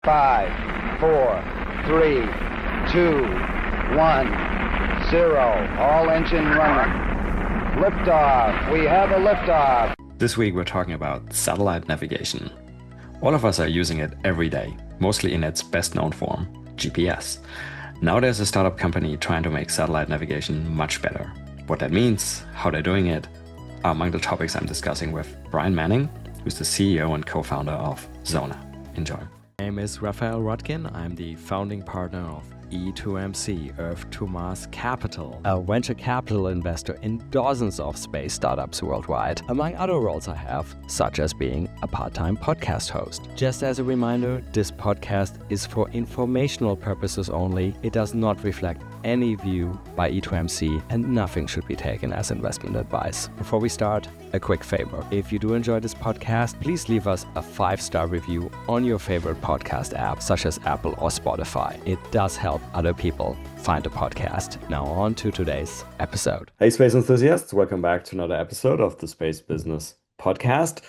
5, 4, 3, 2, 1, 0. All engine running. Liftoff. We have a liftoff. This week we're talking about satellite navigation. All of us are using it every day, mostly in its best known form, GPS. Now there's a startup company trying to make satellite navigation much better. What that means, how they're doing it, are among the topics I'm discussing with Brian Manning, who's the CEO and co-founder of Xona. Enjoy. My name is Raphael Rodkin. I'm the founding partner of E2MC, Earth to Mars Capital, a venture capital investor in dozens of space startups worldwide, among other roles I have, such as being a part-time podcast host. Just as a reminder, this podcast is for informational purposes only. It does not reflect any view by E2MC, and nothing should be taken as investment advice. Before we start, a quick favor. If you do enjoy this podcast, please leave us a 5-star review on your favorite podcast app, such as Apple or Spotify. It does help other people find the podcast. Now on to today's episode. Hey space enthusiasts, welcome back to another episode of the Space Business Podcast.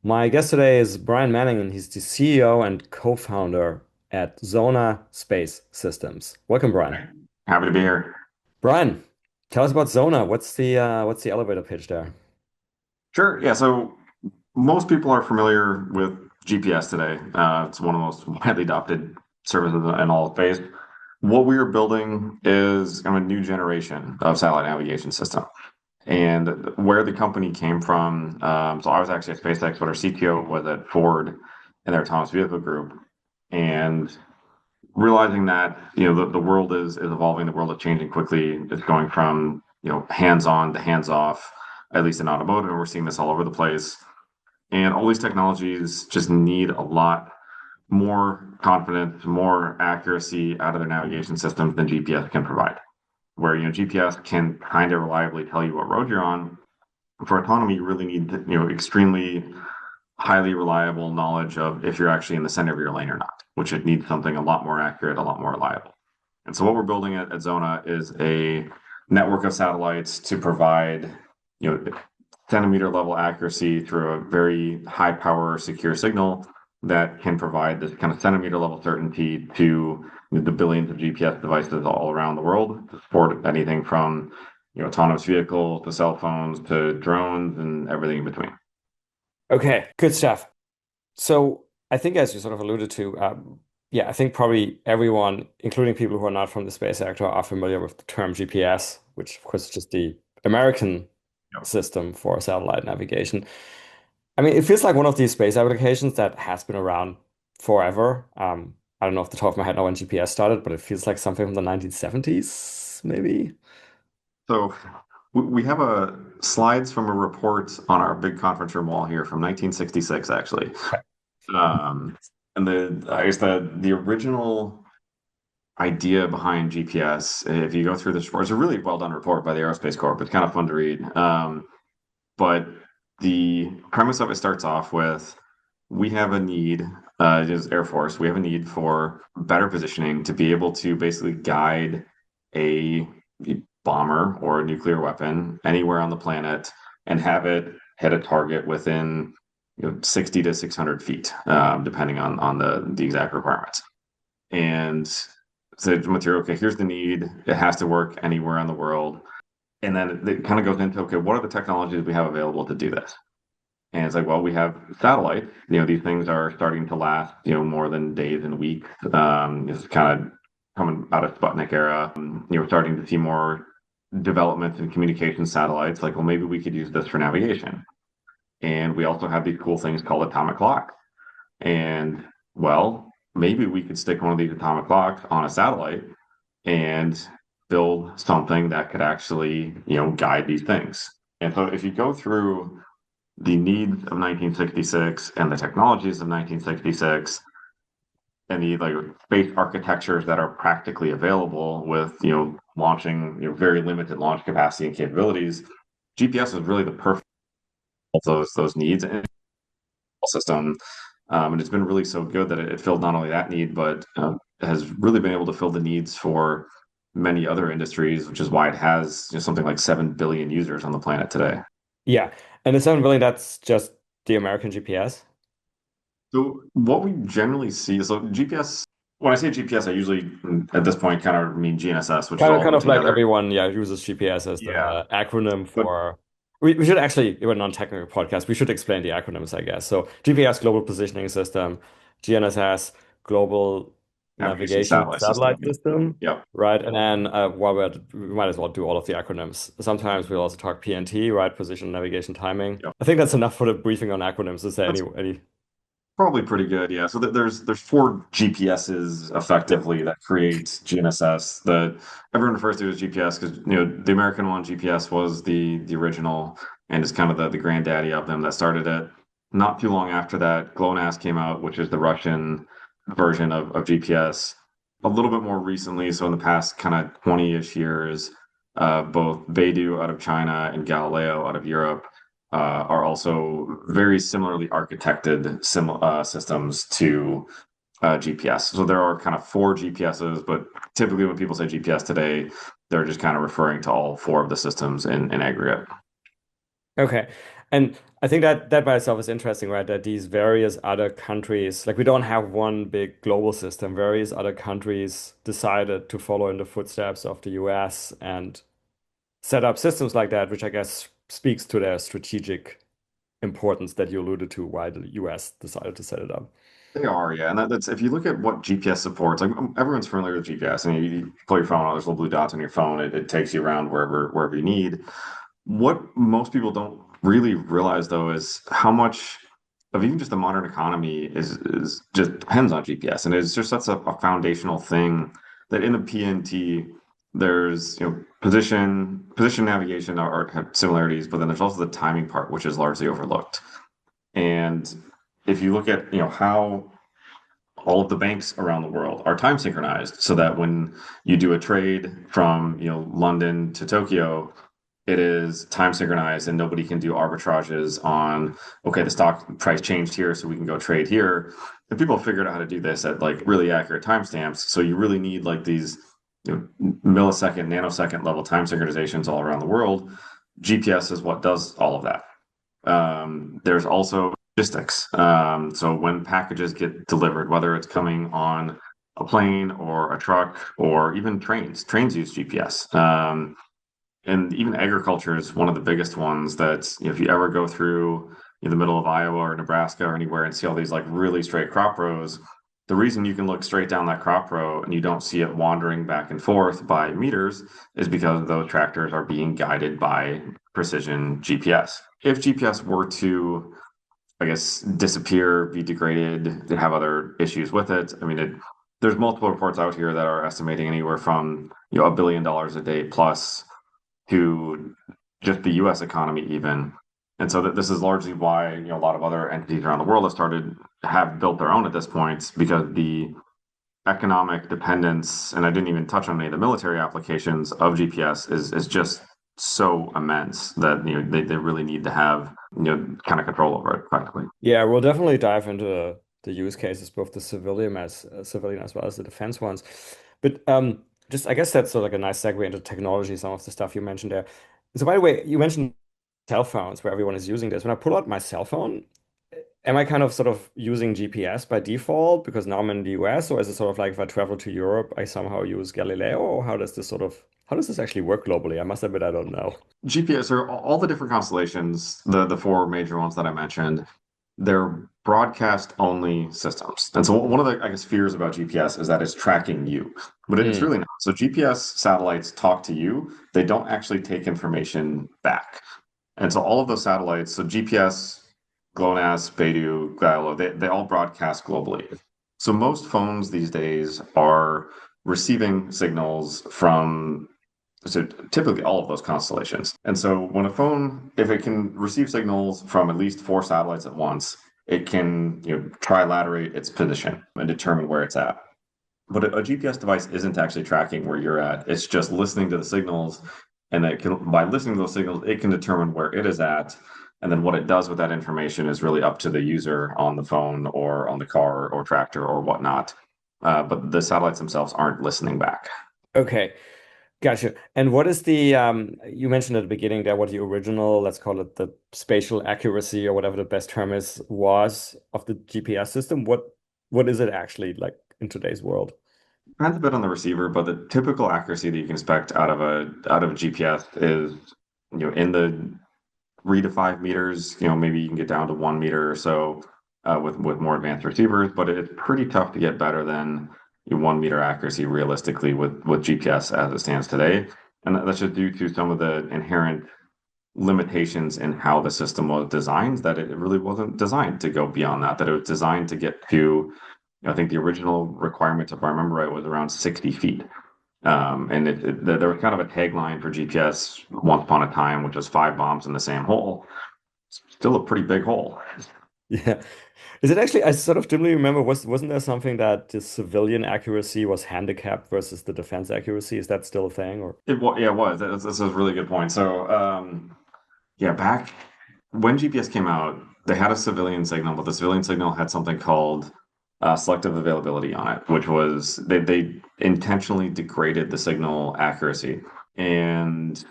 My guest today is Brian Manning, and he's the CEO and co-founder at Xona Space Systems. Welcome, Brian. Happy to be here. Brian, tell us about Xona. What's the elevator pitch there? Sure. Yeah. So most people are familiar with GPS today. It's one of the most widely adopted services in all of space. What we are building is kind of a new generation of satellite navigation system. And where the company came from, so I was actually at SpaceX, but our CTO was at Ford in their autonomous vehicle group. And realizing that, the world is evolving, the world is changing quickly. It's going from, hands-on to hands-off, at least in automotive, and we're seeing this all over the place. And all these technologies just need a lot more confidence, more accuracy out of their navigation systems than GPS can provide. Where, GPS can kind of reliably tell you what road you're on. For autonomy, you really need, extremely highly reliable knowledge of if you're actually in the center of your lane or not, which it needs something a lot more accurate, a lot more reliable. And so what we're building at Xona is a network of satellites to provide, centimeter level accuracy through a very high power secure signal that can provide this kind of centimeter level certainty to the billions of GPS devices all around the world to support anything from autonomous vehicles to cell phones to drones and everything in between. Okay, good stuff. So I think, as you sort of alluded to, I think probably everyone, including people who are not from the space sector, are familiar with the term GPS, which of course is just the American system for satellite navigation. I mean, it feels like one of these space applications that has been around forever. I don't know off the top of my head now when GPS started, but it feels like something from the 1970s, maybe. So we have slides from a report on our big conference room wall here from 1966, actually. And the original idea behind GPS, if you go through this report, it's a really well done report by the Aerospace Corp. It's kind of fun to read. But the premise of it starts off with, we have a need, as Air Force, we have a need for better positioning to be able to basically guide a bomber or a nuclear weapon anywhere on the planet and have it hit a target within 60 to 600 feet, depending on the exact requirements. And so material, okay, here's the need. It has to work anywhere in the world. And then it kind of goes into, okay, what are the technologies we have available to do this? And it's like, well, we have satellite. These things are starting to last, more than days and weeks. It's kind of coming out of Sputnik era. We're starting to see more developments in communication satellites. Like, well, maybe we could use this for navigation. And we also have these cool things called atomic clocks. And, well, maybe we could stick one of these atomic clocks on a satellite and build something that could actually, guide these things. And so if you go through the needs of 1966 and the technologies of 1966 and the space architectures that are practically available with, launching, very limited launch capacity and capabilities, GPS is really the perfect of those needs and system. And it's been really so good that it filled not only that need, but has really been able to fill the needs for many other industries, which is why it has something like 7 billion users on the planet today. Yeah. And the 7 billion, that's just the American GPS? So what we generally see, so GPS, when I say GPS, I usually at this point kind of mean GNSS, which is all Kind put of like together. everyone, yeah, uses GPS as Yeah. the acronym But for. We should actually, we're a non-technical podcast. We should explain the acronyms, I guess. So GPS, Global Positioning System, GNSS, Global navigation Navigation satellite system. Satellite System, Yep. right? And then while we're at, we might as well do all of the acronyms. Sometimes we'll also talk PNT, right? Position, Navigation, Timing. Yep. I think that's enough for the briefing on acronyms. Is there That's any? probably pretty good, yeah. So there's four GPSs Yep. effectively that create GNSS. The everyone refers to it as GPS because the American one GPS was the original and is kind of the granddaddy of them that started it. Not too long after that, GLONASS came out, which is the Russian version of GPS. A little bit more recently, so in the past kind of 20-ish years, both Beidou out of China and Galileo out of Europe are also very similarly architected systems to GPS. So there are kind of four GPSs, but typically when people say GPS today, they're just kind of referring to all four of the systems in aggregate. Okay. And I think that by itself is interesting, right? That these various other countries, like we don't have one big global system, various other countries decided to follow in the footsteps of the US and set up systems like that, which I guess speaks to their strategic importance that you alluded to, why the US decided to set it up. They are, yeah, and that's if you look at what GPS supports. Like everyone's familiar with GPS, and you pull your phone out, there's little blue dots on your phone. It takes you around wherever you need. What most people don't really realize, though, is how much of even just the modern economy is just depends on GPS, and it's just such a foundational thing that in the PNT there's position navigation are have similarities, but then there's also the timing part, which is largely overlooked. And if you look at how all of the banks around the world are time synchronized so that when you do a trade from London to Tokyo, it is time synchronized and nobody can do arbitrages on, okay, the stock price changed here so we can go trade here. And people figured out how to do this at like really accurate timestamps. So you really need like these millisecond, nanosecond level time synchronizations all around the world. GPS is what does all of that. There's also logistics. So when packages get delivered, whether it's coming on a plane or a truck or even trains use GPS. And even agriculture is one of the biggest ones that if you ever go through in the middle of Iowa or Nebraska or anywhere and see all these like really straight crop rows, the reason you can look straight down that crop row and you don't see it wandering back and forth by meters is because those tractors are being guided by precision GPS. If GPS were to, I guess, disappear, be degraded, have other issues with it, I mean, there's multiple reports out here that are estimating anywhere from $1 billion a day plus to just the U.S. economy even. And so that this is largely why a lot of other entities around the world have built their own at this point because the economic dependence, and I didn't even touch on any of the military applications of GPS, is just so immense that they really need to have kind of control over it practically. Yeah, we'll definitely dive into the use cases, both the civilian as well as the defense ones. But just I guess that's sort of like a nice segue into technology, some of the stuff you mentioned there. So by the way, you mentioned cell phones where everyone is using this. When I pull out my cell phone, am I kind of sort of using GPS by default because now I'm in the US, or is it sort of like if I travel to Europe, I somehow use Galileo, or how does this actually work globally? I must admit I don't know. GPS are all the different constellations, the four major ones that I mentioned. They're broadcast only systems. And so one of the, I guess, fears about GPS is that it's tracking you, but it's Mm. really not. So GPS satellites talk to you. They don't actually take information back. And so all of those satellites, so GPS, GLONASS, Beidou, Galileo, they all broadcast globally. So most phones these days are receiving signals from so typically all of those constellations. And so when a phone, if it can receive signals from at least four satellites at once, it can trilaterate its position and determine where it's at. But a GPS device isn't actually tracking where you're at. It's just listening to the signals, and it can, by listening to those signals, it can determine where it is at. And then what it does with that information is really up to the user on the phone or on the car or tractor or whatnot. But the satellites themselves aren't listening back. Okay. Gotcha. And what is the you mentioned at the beginning there what the original, let's call it the spatial accuracy or whatever the best term is, was of the GPS system? What is it actually like in today's world? Depends a bit on the receiver, but the typical accuracy that you can expect out of a GPS is, in the 3 to 5 meters. Maybe you can get down to 1 meter or so with more advanced receivers, but it's pretty tough to get better than 1 meter accuracy realistically with GPS as it stands today. And that's just due to some of the inherent limitations in how the system was designed, that it really wasn't designed to go beyond that, that it was designed to get to, I think the original requirement, if I remember right, was around 60 feet. And there was kind of a tagline for GPS once upon a time, which was 5 bombs in the same hole. Still a pretty big hole. Yeah. Is it actually, I sort of dimly remember, wasn't there something that the civilian accuracy was handicapped versus the defense accuracy? Is that still a thing or? Yeah, it was. That's a really good point. So, yeah, back when GPS came out, they had a civilian signal, but the civilian signal had something called selective availability on it, which was they intentionally degraded the signal accuracy. And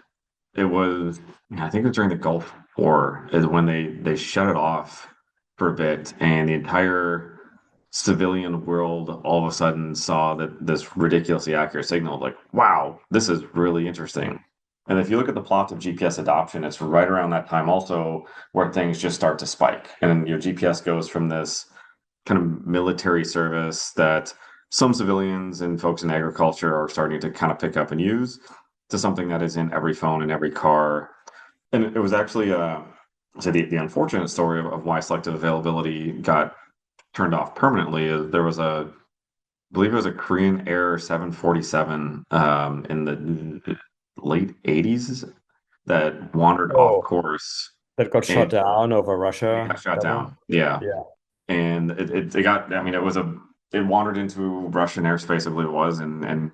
it was, I think it was during the Gulf War is when they shut it off for a bit, and the entire civilian world all of a sudden saw that this ridiculously accurate signal, like, wow, this is really interesting. And if you look at the plots of GPS adoption, it's right around that time also where things just start to spike. And your GPS goes from this kind of military service that some civilians and folks in agriculture are starting to kind of pick up and use to something that is in every phone and every car. And it was actually so the unfortunate story of why selective availability got turned off permanently is there was a, I believe it was a Korean Air 747 in the late 80s that wandered off Oh, course that got shot and down over it Russia, got shot that one? down. Yeah. Yeah. And it got, I mean, it wandered into Russian airspace, I believe it was, and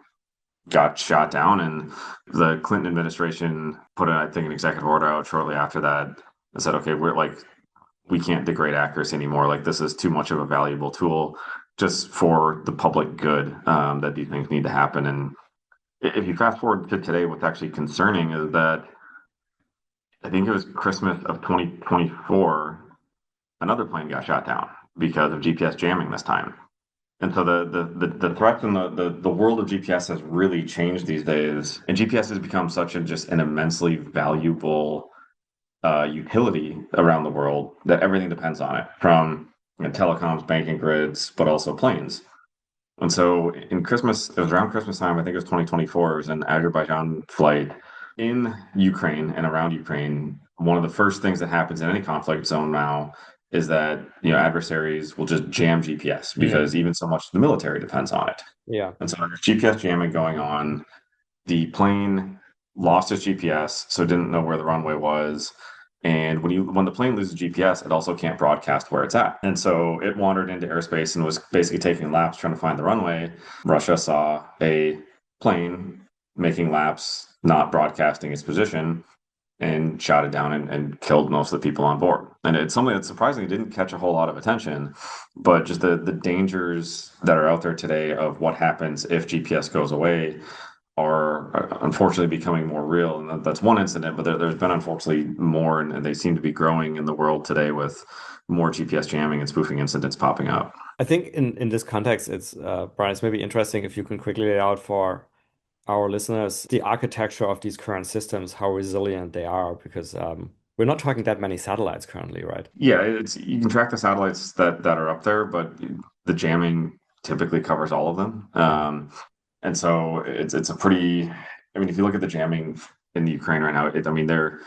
got shot down. And the Clinton administration put, I think, an executive order out shortly after that and said, okay, we can't degrade accuracy anymore. Like, this is too much of a valuable tool just for the public good, that these things need to happen. And if you fast forward to today, what's actually concerning is that I think it was Christmas of 2024, another plane got shot down because of GPS jamming this time. And so the threats in the world of GPS has really changed these days. And GPS has become such just an immensely valuable utility around the world that everything depends on it, from telecoms, banking grids, but also planes. And so in Christmas, it was around Christmas time, I think it was 2024, it was an Azerbaijan flight in Ukraine and around Ukraine. One of the first things that happens in any conflict zone now is that, adversaries will just jam GPS Mm. because even so much the military depends on it. Yeah. And so there's GPS jamming going on. The plane lost its GPS, so didn't know where the runway was. And when the plane loses GPS, it also can't broadcast where it's at. And so it wandered into airspace and was basically taking laps trying to find the runway. Russia saw a plane making laps, not broadcasting its position, and shot it down and killed most of the people on board. And it's something that surprisingly didn't catch a whole lot of attention, but just the dangers that are out there today of what happens if GPS goes away are unfortunately becoming more real. And that's one incident, but there's been unfortunately more, and they seem to be growing in the world today with more GPS jamming and spoofing incidents popping up. I think in this context, it's Brian, it's maybe interesting if you can quickly lay out for our listeners the architecture of these current systems, how resilient they are, because we're not talking that many satellites currently, right? Yeah, it's you can track the satellites that are up there, but the jamming typically covers all of them. And so it's a pretty. I mean, if you look at the jamming in the Ukraine right now, I mean, they're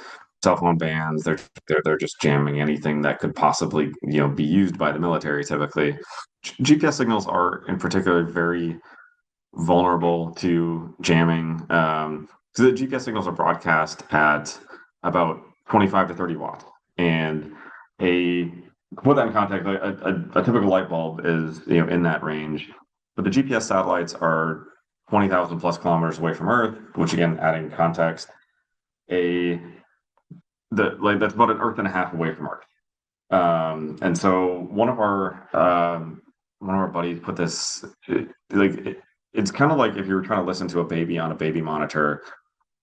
cell phone bans. They're just jamming anything that could possibly be used by the military. Typically, GPS signals are in particular very vulnerable to jamming. So the GPS signals are broadcast at about 25 to 30 watts, and a put that in context, a typical light bulb is in that range, but the GPS satellites are 20,000 plus kilometers away from Earth, which again, adding context, a that's about an Earth and a half away from Earth. And so one of our buddies put this like it's kind of like if you were trying to listen to a baby on a baby monitor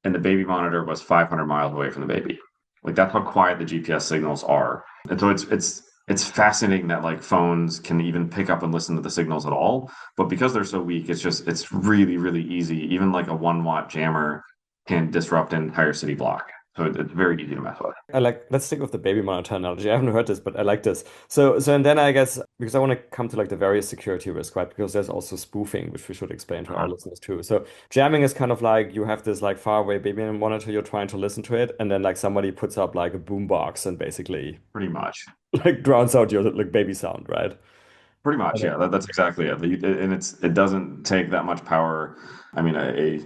and the baby monitor was 500 miles away from the baby. Like that's how quiet the GPS signals are. And so it's fascinating that like phones can even pick up and listen to the signals at all. But because they're so weak, it's really, really easy. Even like a 1 watt jammer can disrupt an entire city block. So it's very easy to mess with. let's stick with the baby monitor analogy. I haven't heard this, but I like this. So and then I guess because I want to come to like the various security risks, right? Because there's also spoofing, which we should explain to our listeners too. So jamming is kind of like you have this like far away baby monitor, you're trying to listen to it, and then like somebody puts up like a boombox and basically Pretty much. like drowns out your like baby sound, right? Pretty much, yeah. That's exactly it. And it doesn't take that much power. I mean, a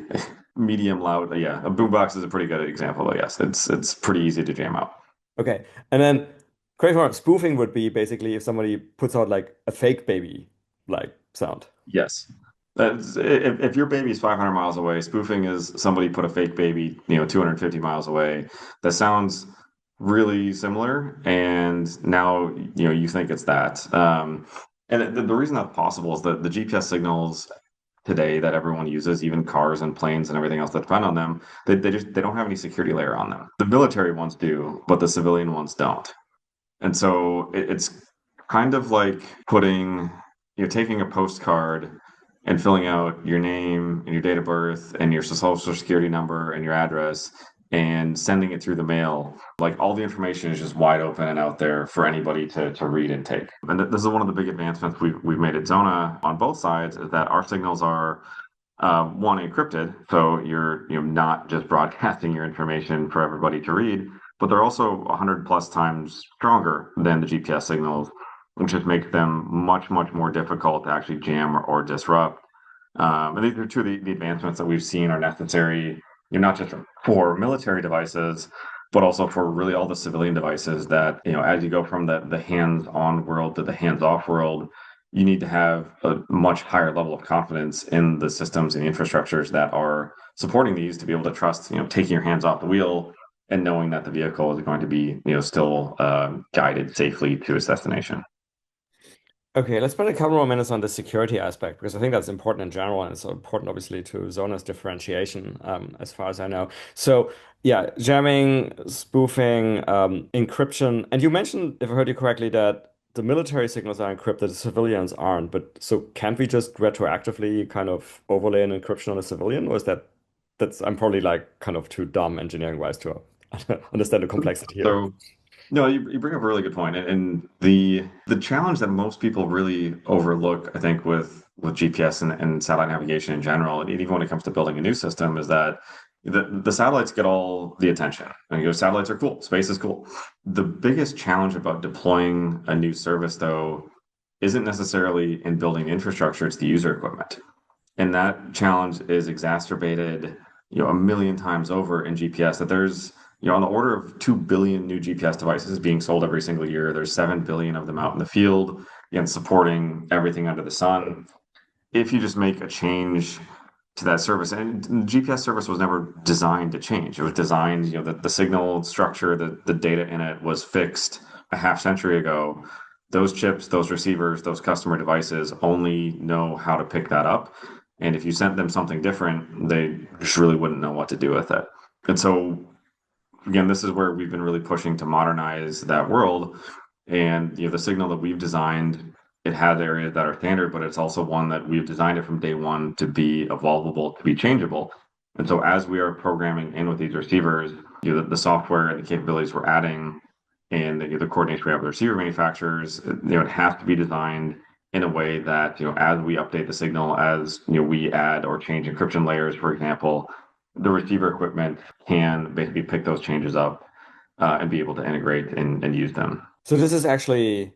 medium loud, yeah, a boombox is a pretty good example, but yes, it's pretty easy to jam out. Okay. And then correct me if I'm wrong, spoofing would be basically if somebody puts out like a fake baby like sound. Yes. If your baby's 500 miles away, spoofing is somebody put a fake baby, 250 miles away. That sounds really similar, and now you think it's that. And the reason that's possible is that the GPS signals today that everyone uses, even cars and planes and everything else that depend on them, they don't have any security layer on them. The military ones do, but the civilian ones don't. And so it's kind of like taking a postcard and filling out your name and your date of birth and your social security number and your address and sending it through the mail. Like all the information is just wide open and out there for anybody to read and take. And this is one of the big advancements we've made at Xona on both sides is that our signals are one encrypted, so you're not just broadcasting your information for everybody to read, but they're also 100 plus times stronger than the GPS signals, which just makes them much, much more difficult to actually jam or disrupt. And these are two of the advancements that we've seen are necessary, not just for military devices, but also for really all the civilian devices that, as you go from the hands-on world to the hands-off world, you need to have a much higher level of confidence in the systems and the infrastructures that are supporting these to be able to trust, taking your hands off the wheel and knowing that the vehicle is going to be, still guided safely to its destination. Okay, let's spend a couple more minutes on the security aspect because I think that's important in general and it's important obviously to Zona's differentiation, as far as I know. So yeah, jamming, spoofing, encryption, and you mentioned, if I heard you correctly, that the military signals are encrypted, the civilians aren't. But so can't we just retroactively kind of overlay an encryption on a civilian, or is that's I'm probably like kind of too dumb engineering wise to understand the complexity here. So no, you bring up a really good point, and the challenge that most people really overlook, I think, with GPS and satellite navigation in general, and even when it comes to building a new system, is that the satellites get all the attention. And satellites are cool, space is cool. The biggest challenge about deploying a new service, though, isn't necessarily in building infrastructure; it's the user equipment. And that challenge is exacerbated, a million times over in GPS that there's, on the order of 2 billion new GPS devices being sold every single year. There's 7 billion of them out in the field and supporting everything under the sun. If you just make a change to that service, and the GPS service was never designed to change. It was designed, the signal structure, the data in it was fixed a half century ago. Those chips, those receivers, those customer devices only know how to pick that up. And if you sent them something different, they just really wouldn't know what to do with it. And so, again, this is where we've been really pushing to modernize that world. And the signal that we've designed, it has areas that are standard, but it's also one that we've designed it from day one to be evolvable, to be changeable. And so as we are programming in with these receivers, the software and the capabilities we're adding and the coordination we have with receiver manufacturers, it has to be designed in a way that, as we update the signal, as we add or change encryption layers, for example, the receiver equipment can basically pick those changes up and be able to integrate and use them. So this is actually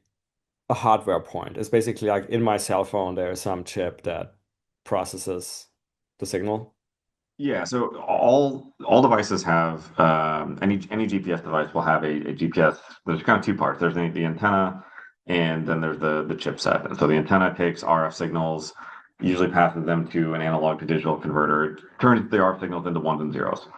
a hardware point. It's basically like in my cell phone, there is some chip that processes the signal. Yeah, so all devices have any GPS device will have a GPS. There's kind of two parts. There's the antenna, and then there's the chipset. And so the antenna takes RF signals, usually passes them to an analog to digital converter, turns the RF signals into ones and zeros,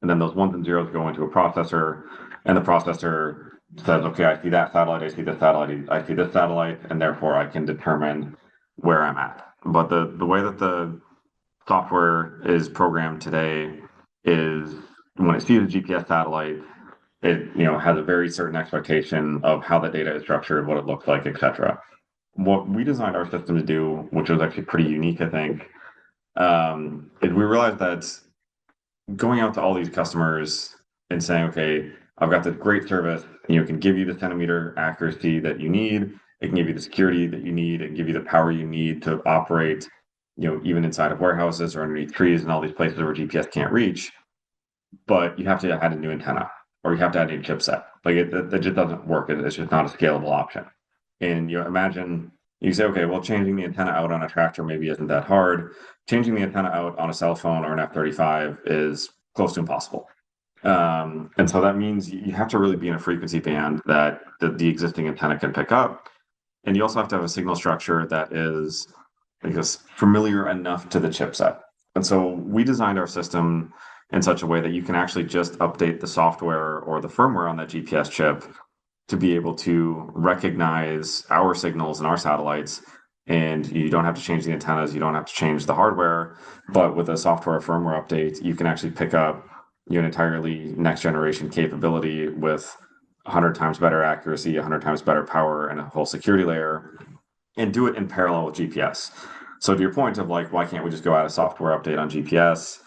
and then those ones and zeros go into a processor, and the processor says, okay, I see that satellite, I see this satellite, I see this satellite, and therefore I can determine where I'm at. But the way that the software is programmed today is when it sees a GPS satellite, it has a very certain expectation of how the data is structured, what it looks like, etc. What we designed our system to do, which was actually pretty unique, I think, is we realized that going out to all these customers and saying, okay, I've got this great service, it can give you the centimeter accuracy that you need, it can give you the security that you need, it can give you the power you need to operate, even inside of warehouses or underneath trees and all these places where GPS can't reach, but you have to add a new antenna or you have to add a new chipset. Like it just doesn't work. It's just not a scalable option. And imagine you say, okay, well, changing the antenna out on a tractor maybe isn't that hard. Changing the antenna out on a cell phone or an F-35 is close to impossible. And so that means you have to really be in a frequency band that the existing antenna can pick up. And you also have to have a signal structure that is, I guess, familiar enough to the chipset. And so we designed our system in such a way that you can actually just update the software or the firmware on that GPS chip to be able to recognize our signals and our satellites. And you don't have to change the antennas, you don't have to change the hardware, but with a software firmware update, you can actually pick up an entirely next generation capability with 100 times better accuracy, 100 times better power, and a whole security layer, and do it in parallel with GPS. So to your point of like, why can't we just go add a software update on GPS?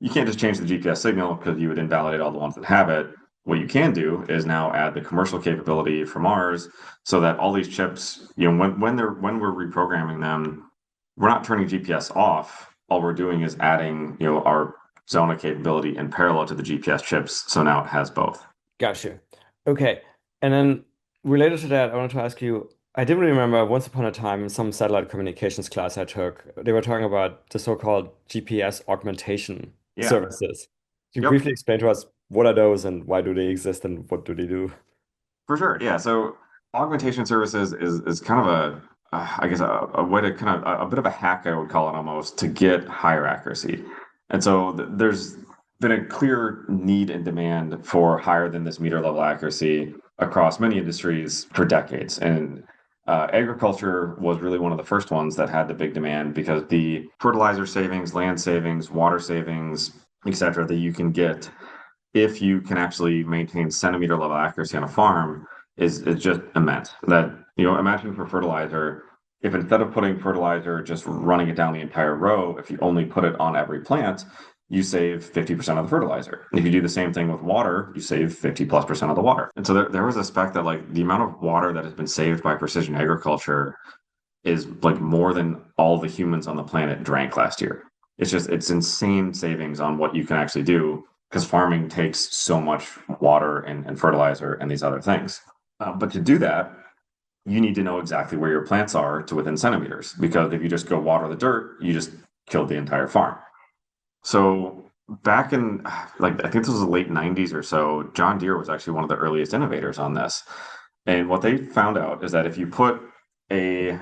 You can't just change the GPS signal because you would invalidate all the ones that have it. What you can do is now add the commercial capability from ours so that all these chips, when we're reprogramming them, we're not turning GPS off. All we're doing is adding, our Xona capability in parallel to the GPS chips. So now it has both. Gotcha. Okay. And then related to that, I wanted to ask you, I didn't really remember once upon a time in some satellite communications class I took, they were talking about the so-called GPS augmentation Yeah. services. Can you Yep. briefly explain to us what are those and why do they exist and what do they do? For sure. Yeah. So augmentation services is kind of I guess a way to kind of a bit of a hack, I would call it almost, to get higher accuracy. And so there's been a clear need and demand for higher than this meter level accuracy across many industries for decades. And agriculture was really one of the first ones that had the big demand because the fertilizer savings, land savings, water savings, etc., that you can get if you can actually maintain centimeter level accuracy on a farm is just immense. That, imagine for fertilizer, if instead of putting fertilizer, just running it down the entire row, if you only put it on every plant, you save 50% of the fertilizer. If you do the same thing with water, you save 50+% of the water. And so there was a spec that like the amount of water that has been saved by precision agriculture is like more than all the humans on the planet drank last year. It's insane savings on what you can actually do because farming takes so much water and fertilizer and these other things. But to do that, you need to know exactly where your plants are to within centimeters, because if you just go water the dirt, you just killed the entire farm. So back in, like, I think this was the late 90s or so, John Deere was actually one of the earliest innovators on this. And what they found out is that if you put a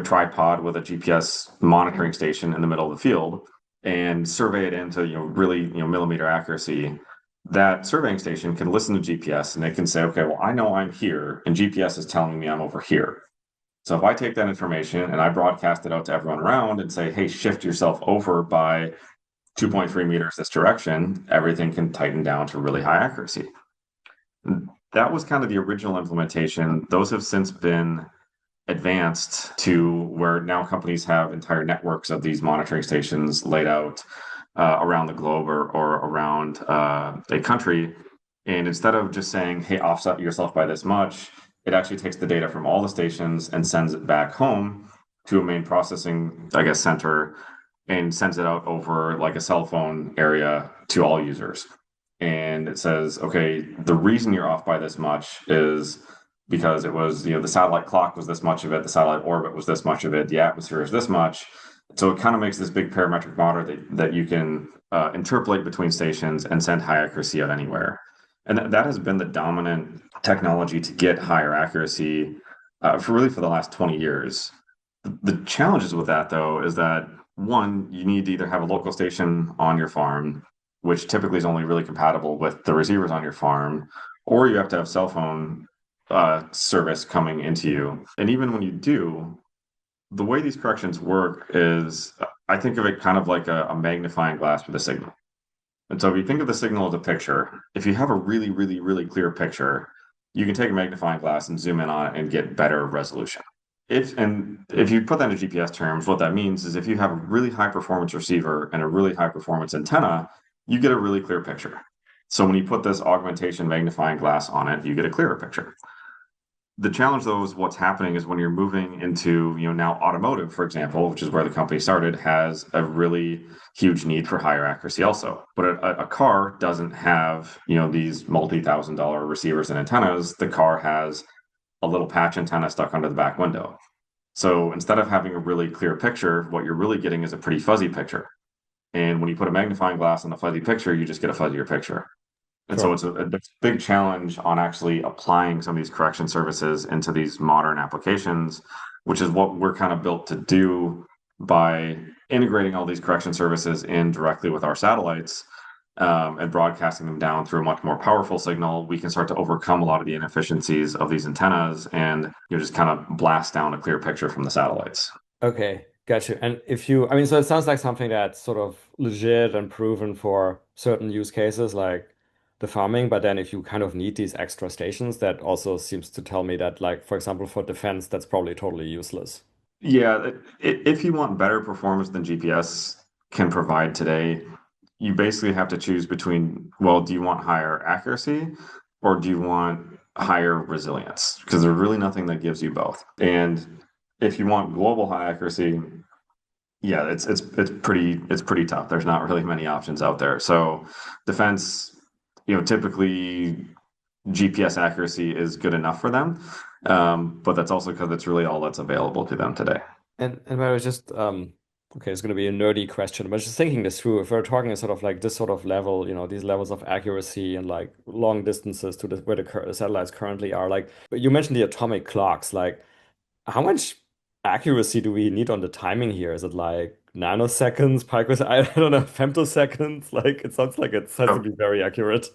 tripod with a GPS monitoring station in the middle of the field and survey it into really millimeter accuracy, that surveying station can listen to GPS and it can say, okay, well, I know I'm here and GPS is telling me I'm over here. So if I take that information and I broadcast it out to everyone around and say, hey, shift yourself over by 2.3 meters this direction, everything can tighten down to really high accuracy. That was kind of the original implementation. Those have since been advanced to where now companies have entire networks of these monitoring stations laid out around the globe or around a country. And instead of just saying, hey, offset yourself by this much, it actually takes the data from all the stations and sends it back home to a main processing, I guess, center and sends it out over like a cell phone area to all users. And it says, okay, the reason you're off by this much is because it was, the satellite clock was this much of it, the satellite orbit was this much of it, the atmosphere is this much. So it kind of makes this big parametric model that you can interpolate between stations and send high accuracy out anywhere. And that has been the dominant technology to get higher accuracy for the last 20 years. The challenges with that, though, is that one, you need to either have a local station on your farm, which typically is only really compatible with the receivers on your farm, or you have to have cell phone service coming into you. And even when you do, the way these corrections work is I think of it kind of like a magnifying glass for the signal. And so if you think of the signal as a picture, if you have a really, really, really clear picture, you can take a magnifying glass and zoom in on it and get better resolution. If you put that in GPS terms, what that means is if you have a really high performance receiver and a really high performance antenna, you get a really clear picture. So when you put this augmentation magnifying glass on it, you get a clearer picture. The challenge, though, is what's happening is when you're moving into, now automotive, for example, which is where the company started, has a really huge need for higher accuracy also. But a car doesn't have, these multi-$1,000 receivers and antennas. The car has a little patch antenna stuck under the back window. So instead of having a really clear picture, what you're really getting is a pretty fuzzy picture. And when you put a magnifying glass on a fuzzy picture, you just get a fuzzier picture. And so Sure. it's a big challenge on actually applying some of these correction services into these modern applications, which is what we're kind of built to do by integrating all these correction services in directly with our satellites, and broadcasting them down through a much more powerful signal. We can start to overcome a lot of the inefficiencies of these antennas and just kind of blast down a clear picture from the satellites. Okay, gotcha. And I mean, so it sounds like something that's sort of legit and proven for certain use cases like the farming, but then if you kind of need these extra stations, that also seems to tell me that, like, for example, for defense, that's probably totally useless. Yeah, if you want better performance than GPS can provide today, you basically have to choose between, well, do you want higher accuracy or do you want higher resilience? Because there's really nothing that gives you both. And if you want global high accuracy, yeah, it's pretty tough. There's not really many options out there. So defense, typically GPS accuracy is good enough for them. But that's also because it's really all that's available to them today. And I was just okay, it's going to be a nerdy question, but just thinking this through, if we're talking sort of like this sort of level, these levels of accuracy and like long distances to where the satellites currently are, like, but you mentioned the atomic clocks, like how much accuracy do we need on the timing here? Is it like nanoseconds, picos, I don't know, femtoseconds? Like it sounds like it has to So be very accurate.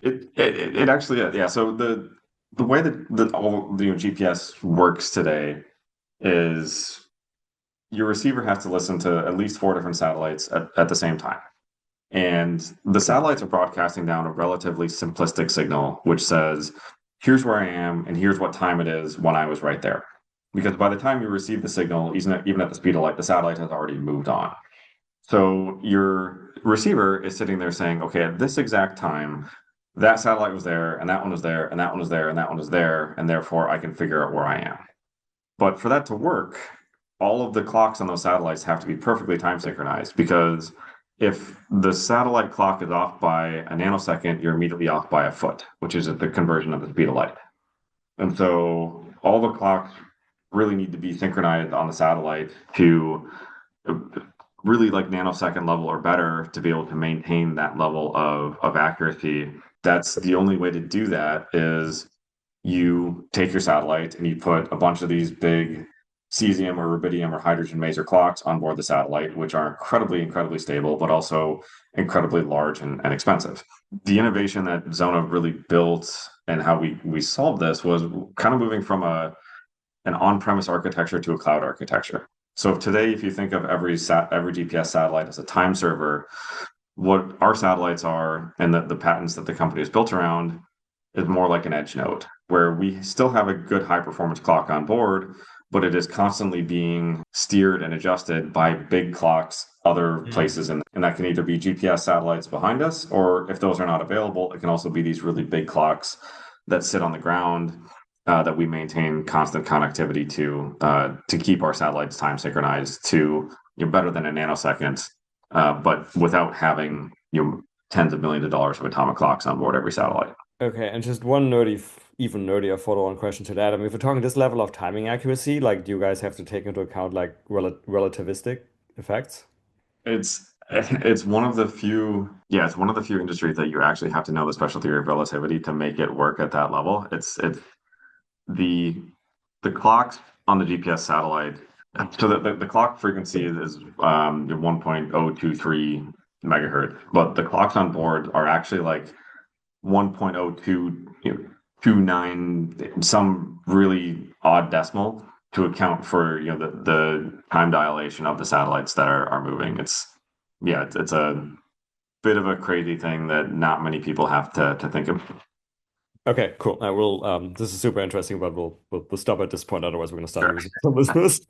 it actually is, yeah. So the way that all the GPS works today is your receiver has to listen to at least four different satellites at the same time. And the satellites are broadcasting down a relatively simplistic signal, which says, here's where I am, and here's what time it is when I was right there. Because by the time you receive the signal, even at the speed of light, the satellite has already moved on. So your receiver is sitting there saying, okay, at this exact time, that satellite was there, and that one was there, and that one was there, and that one was there, and therefore I can figure out where I am. But for that to work, all of the clocks on those satellites have to be perfectly time synchronized because if the satellite clock is off by a nanosecond, you're immediately off by a foot, which is the conversion of the speed of light. And so all the clocks really need to be synchronized on the satellite to really like nanosecond level or better to be able to maintain that level of accuracy. That's the only way to do that is you take your satellite and you put a bunch of these big cesium or rubidium or hydrogen maser clocks on board the satellite, which are incredibly, incredibly stable, but also incredibly large and expensive. The innovation that Xona really built and how we solved this was kind of moving from an on-premise architecture to a cloud architecture. So today, if you think of every GPS satellite as a time server, what our satellites are and the patents that the company is built around is more like an edge node, where we still have a good high performance clock on board, but it is constantly being steered and adjusted by big clocks other places. And that can either be GPS satellites behind us, or if those are not available, it can also be these really big clocks that sit on the ground that we maintain constant connectivity to keep our satellites time synchronized to better than a nanosecond, but without having tens of millions of dollars of atomic clocks on board every satellite. Okay, and just one even nerdier follow-on question to that. I mean, if we're talking this level of timing accuracy, like, do you guys have to take into account like relativistic effects? It's one of the few, yeah, it's one of the few industries that you actually have to know the special theory of relativity to make it work at that level. It's the the clocks on the GPS satellite. So the clock frequency is 1.023 megahertz, but the clocks on board are actually like 1.02, 29, some really odd decimal. to account for the time dilation of the satellites that are moving. It's a bit of a crazy thing that not many people have to think of. Okay, cool. I will. This is super interesting, but we'll stop at this point. Otherwise, we're going to start losing some listeners.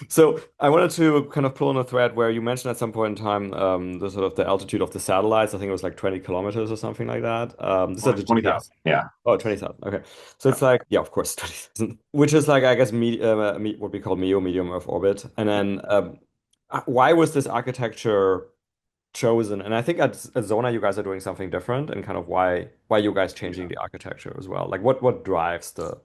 So I wanted to kind of pull on a thread where you mentioned at some point in time the sort of the altitude of the satellites. I think it was like 20 kilometers or something like that. This is the 20,000. GPS. Yeah. Oh, 20,000. Okay. So it's like, yeah, of course, 20,000, which is like, I guess, what we call MEO, medium Earth orbit. And then why was this architecture chosen? And I think at Xona, you guys are doing something different, and kind of why you guys changing the architecture as well. Like what drives the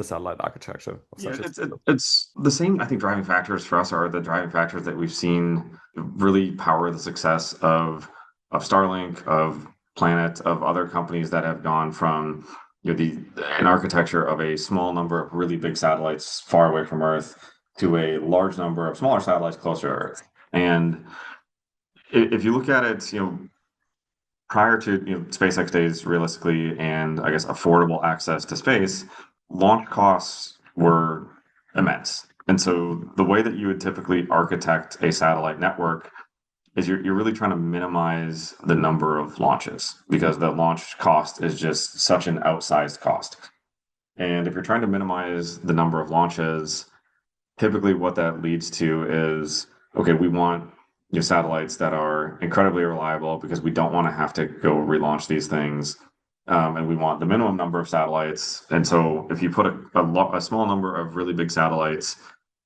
satellite architecture of Yeah, such a system? it's the same. I think driving factors for us are the driving factors that we've seen really power the success of Starlink, of Planet, of other companies that have gone from the an architecture of a small number of really big satellites far away from Earth to a large number of smaller satellites closer to Earth. And if you look at it, prior to SpaceX days, realistically, and I guess affordable access to space, launch costs were immense. And so the way that you would typically architect a satellite network is you're really trying to minimize the number of launches because the launch cost is just such an outsized cost. And if you're trying to minimize the number of launches, typically what that leads to is, okay, we want satellites that are incredibly reliable because we don't want to have to go relaunch these things. And we want the minimum number of satellites. And so if you put a small number of really big satellites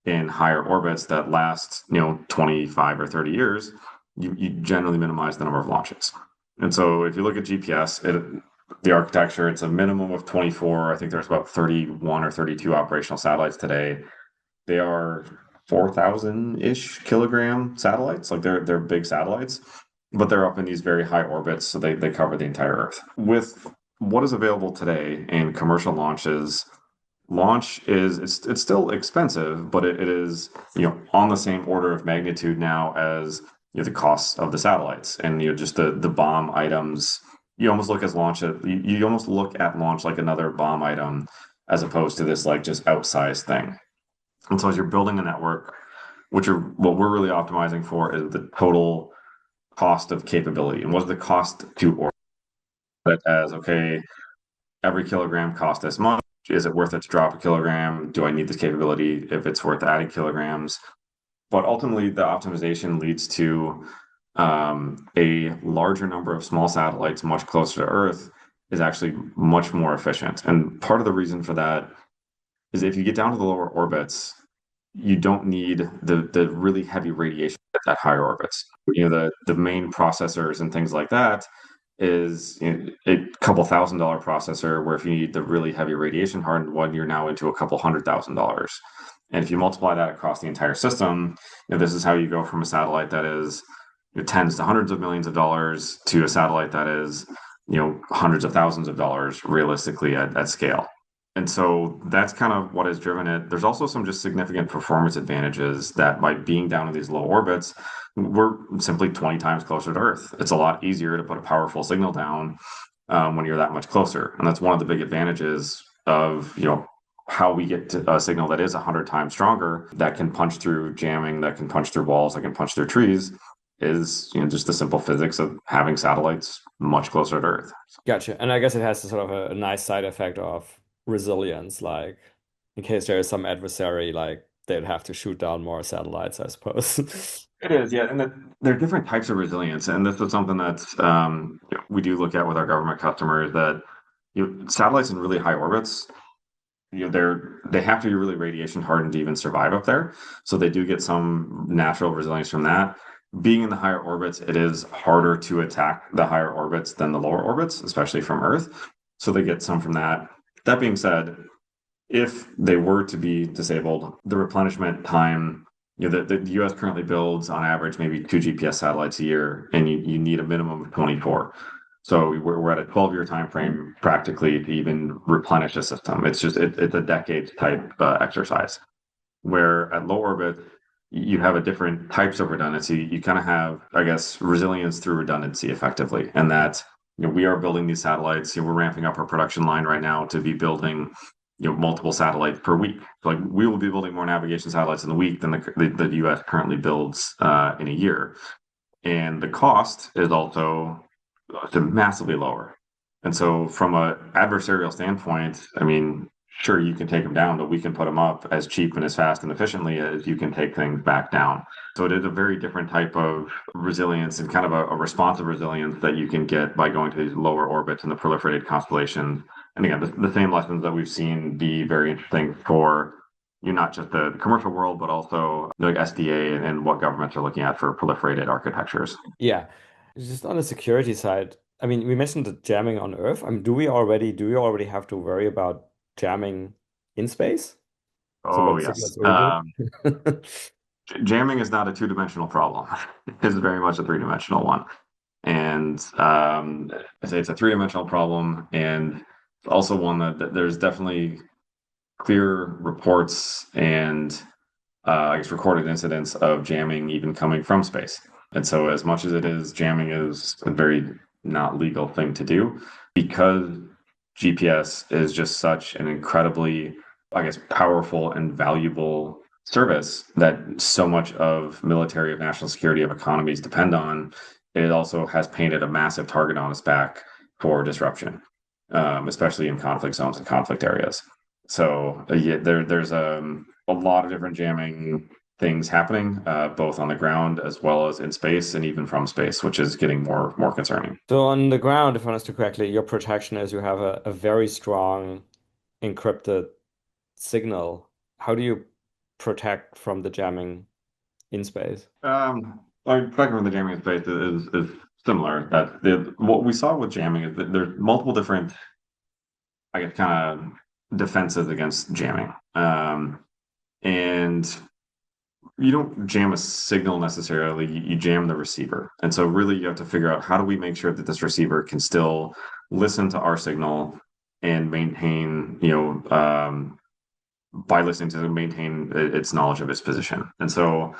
in higher orbits that last 25 or 30 years, you generally minimize the number of launches. And so if you look at GPS, the architecture, it's a minimum of 24. I think there's about 31 or 32 operational satellites today. They are 4,000-ish kilogram satellites. Like they're big satellites, but they're up in these very high orbits, so they cover the entire Earth. With what is available today in commercial launches, it's still expensive, but it is on the same order of magnitude now as the costs of the satellites and just the BOM items. You almost look at you almost look at launch like another BOM item as opposed to this like just outsized thing. And so as you're building a network, what we're really optimizing for is the total cost of capability. And what's the cost to orbit as, okay, every kilogram costs this much. Is it worth it to drop a kilogram? Do I need this capability if it's worth adding kilograms? But ultimately, the optimization leads to a larger number of small satellites much closer to Earth is actually much more efficient. And part of the reason for that is if you get down to the lower orbits, you don't need the really heavy radiation at higher orbits. The main processors and things like that is a couple $1,000 processor, where if you need the really heavy radiation hardened one, you're now into a couple $100,000. And if you multiply that across the entire system, this is how you go from a satellite that is tens to hundreds of millions of dollars to a satellite that is hundreds of thousands of dollars realistically at scale. And so that's kind of what has driven it. There's also some just significant performance advantages that by being down in these low orbits, we're simply 20 times closer to Earth. It's a lot easier to put a powerful signal down when you're that much closer. And that's one of the big advantages of, how we get to a signal that is 100 times stronger, that can punch through jamming, that can punch through walls, that can punch through trees, is just the simple physics of having satellites much closer to Earth. Gotcha. And I guess it has sort of a nice side effect of resilience, like in case there is some adversary, like they'd have to shoot down more satellites, I suppose. It is, yeah, and there are different types of resilience, and this is something that we do look at with our government customers. That satellites in really high orbits, they have to be really radiation hardened to even survive up there. So they do get some natural resilience from that. Being in the higher orbits, it is harder to attack the higher orbits than the lower orbits, especially from Earth. So they get some from that. That being said, if they were to be disabled, the replenishment time, the US currently builds on average maybe 2 GPS satellites a year, and you need a minimum of 24. So we're at a 12-year time frame practically to even replenish a system. It's a decade type exercise. Where at low orbit, you have a different types of redundancy. You kind of have, I guess, resilience through redundancy effectively, and that we are building these satellites. We're ramping up our production line right now to be building multiple satellites per week. So, like we will be building more navigation satellites in a week than the U.S. currently builds in a year, and the cost is also massively lower. And so, from a adversarial standpoint, I mean, sure, you can take them down, but we can put them up as cheap and as fast and efficiently as you can take things back down. So it is a very different type of resilience and kind of a responsive resilience that you can get by going to these lower orbits and the proliferated constellations. And again, the same lessons that we've seen be very interesting for not just the commercial world, but also like SDA and what governments are looking at for proliferated architectures. Yeah. Just on the security side, I mean, we mentioned the jamming on Earth. I mean, do we already have to worry about jamming in space? So Oh, when yes. signals urgent? Jamming is not a two-dimensional problem. It's very much a three-dimensional one. And I say it's a three-dimensional problem, and it's also one that there's definitely clear reports and I guess recorded incidents of jamming even coming from space. And so, as much as it is, jamming is a very not legal thing to do because GPS is just such an incredibly, I guess, powerful and valuable service that so much of military, of national security, of economies depend on. It also has painted a massive target on its back for disruption, especially in conflict zones and conflict areas. So yeah, there's a lot of different jamming things happening, both on the ground as well as in space and even from space, which is getting more concerning. So on the ground, if I understood correctly, your protection is you have a very strong encrypted signal. How do you protect from the jamming in space? I mean, protecting from the jamming in space is similar. That what we saw with jamming is that there's multiple different, I guess, kind of defenses against jamming. And you don't jam a signal necessarily, you jam the receiver. And so really you have to figure out how do we make sure that this receiver can still listen to our signal and maintain, by listening to it, maintain its knowledge of its position. And so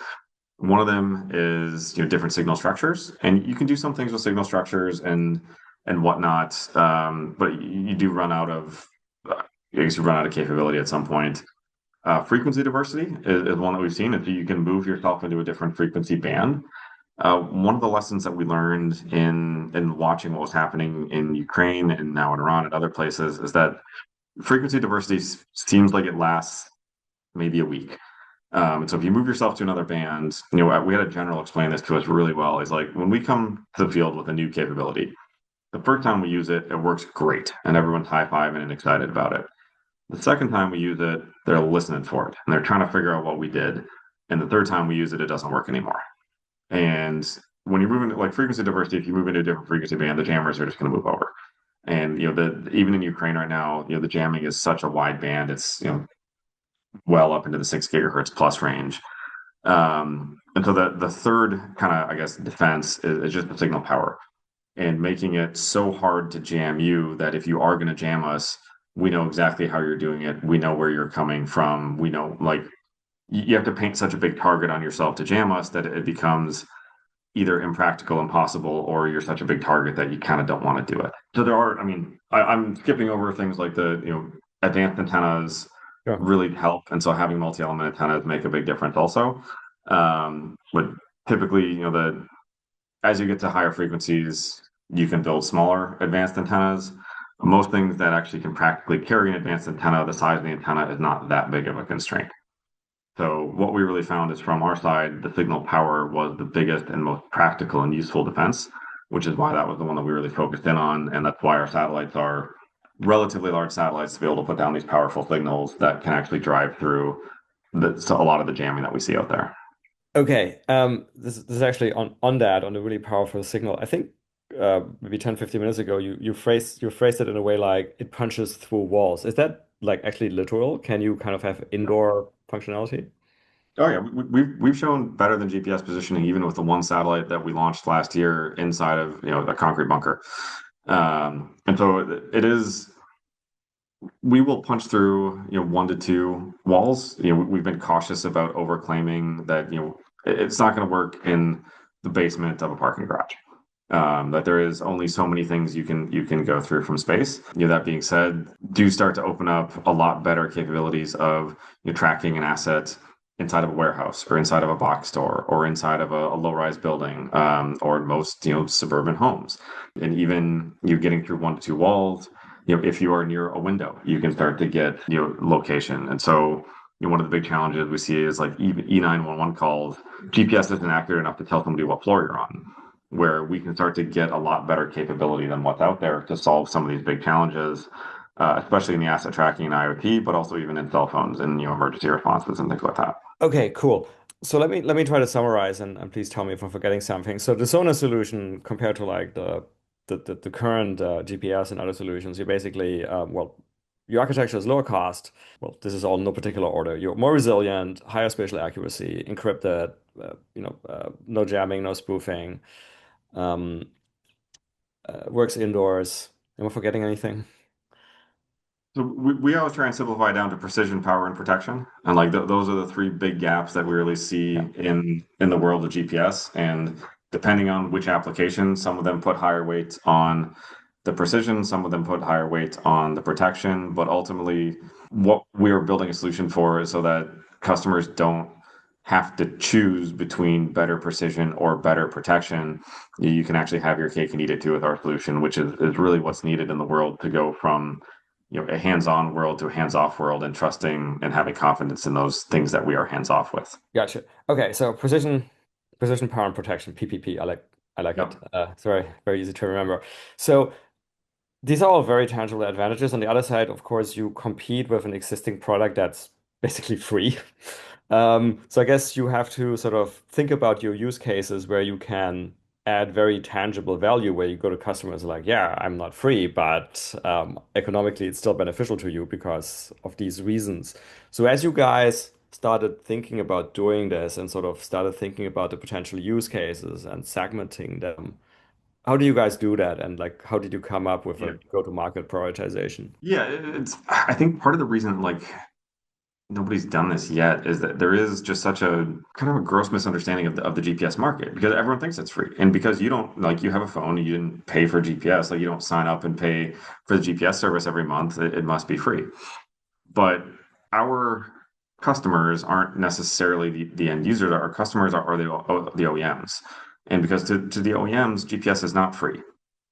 one of them is different signal structures, and you can do some things with signal structures and whatnot, but you do run out of, I guess you run out of capability at some point. Frequency diversity is one that we've seen. If you can move yourself into a different frequency band, one of the lessons that we learned in watching what was happening in Ukraine and now in Iran and other places is that frequency diversity seems like it lasts maybe a week. And so if you move yourself to another band, we had a general explain this to us really well. He's like, when we come to the field with a new capability, the first time we use it, it works great, and everyone's high-fiving and excited about it. The second time we use it, they're listening for it, and they're trying to figure out what we did. And the third time we use it, it doesn't work anymore. And when you move into like frequency diversity, if you move into a different frequency band, the jammers are just going to move over. And even in Ukraine right now, the jamming is such a wide band. It's well up into the 6 gigahertz plus range. And so the third kind of, I guess, defense is just the signal power and making it so hard to jam you that if you are going to jam us, we know exactly how you're doing it. We know where you're coming from. We know, like, you have to paint such a big target on yourself to jam us that it becomes either impractical, impossible, or you're such a big target that you kind of don't want to do it. So there are, I mean, I'm skipping over things like the, advanced antennas Yeah. really help. And so having multi-element antennas make a big difference also. But typically, as you get to higher frequencies, you can build smaller advanced antennas. Most things that actually can practically carry an advanced antenna, the size of the antenna is not that big of a constraint. So what we really found is from our side, the signal power was the biggest and most practical and useful defense, which is why that was the one that we really focused in on. And that's why our satellites are relatively large satellites to be able to put down these powerful signals that can actually drive through a lot of the jamming that we see out there. Okay. This is actually on that, on a really powerful signal. I think maybe 10, 15 minutes ago, you phrased it in a way like it punches through walls. Is that like actually literal? Can you kind of have indoor functionality? Oh yeah, we've shown better than GPS positioning even with the one satellite that we launched last year inside of a concrete bunker. And so it is. We will punch through 1 to 2 walls. We've been cautious about overclaiming that it's not going to work in the basement of a parking garage. That there is only so many things you can go through from space. That being said, do start to open up a lot better capabilities of tracking an asset inside of a warehouse or inside of a box store or inside of a low-rise building, or most suburban homes, and even you getting through 1 to 2 walls. If you are near a window, you can start to get location. And so one of the big challenges we see is like even E911 calls. GPS isn't accurate enough to tell somebody what floor you're on, where we can start to get a lot better capability than what's out there to solve some of these big challenges, especially in the asset tracking and IoT, but also even in cell phones and emergency responses and things like that. Okay, cool. So let me try to summarize and please tell me if I'm forgetting something. So the Xona solution compared to like the current GPS and other solutions, you basically well, your architecture is lower cost. Well, this is all in no particular order. You're more resilient, higher spatial accuracy, encrypted, no jamming, no spoofing, um, works indoors. Am I forgetting anything? So we always try and simplify down to precision, power, and protection, and like those are the three big gaps that we really see Yeah. in the world of GPS. And depending on which application, some of them put higher weight on the precision, some of them put higher weight on the protection. But ultimately, what we are building a solution for is so that customers don't have to choose between better precision or better protection. You can actually have your cake and eat it too with our solution, which is really what's needed in the world to go from a hands-on world to a hands-off world, and trusting and having confidence in those things that we are hands-off with. Gotcha. Okay, so precision, power, and protection, PPP. I like it. Yep. It's very easy to remember. So these are all very tangible advantages. On the other side, of course, you compete with an existing product that's basically free. So I guess you have to sort of think about your use cases where you can add very tangible value, where you go to customers like, yeah, I'm not free, but economically it's still beneficial to you because of these reasons. So as you guys started thinking about doing this and sort of started thinking about the potential use cases and segmenting them, how do you guys do that? And like, how did you come up with a Yeah. go-to-market prioritization? Yeah, it's I think part of the reason like nobody's done this yet is that there is just such a kind of a gross misunderstanding of the GPS market, because everyone thinks it's free. And because you don't like you have a phone and you didn't pay for GPS, like you don't sign up and pay for the GPS service every month, it must be free. But our customers aren't necessarily the end users. Our customers are the OEMs. And because to the OEMs, GPS is not free.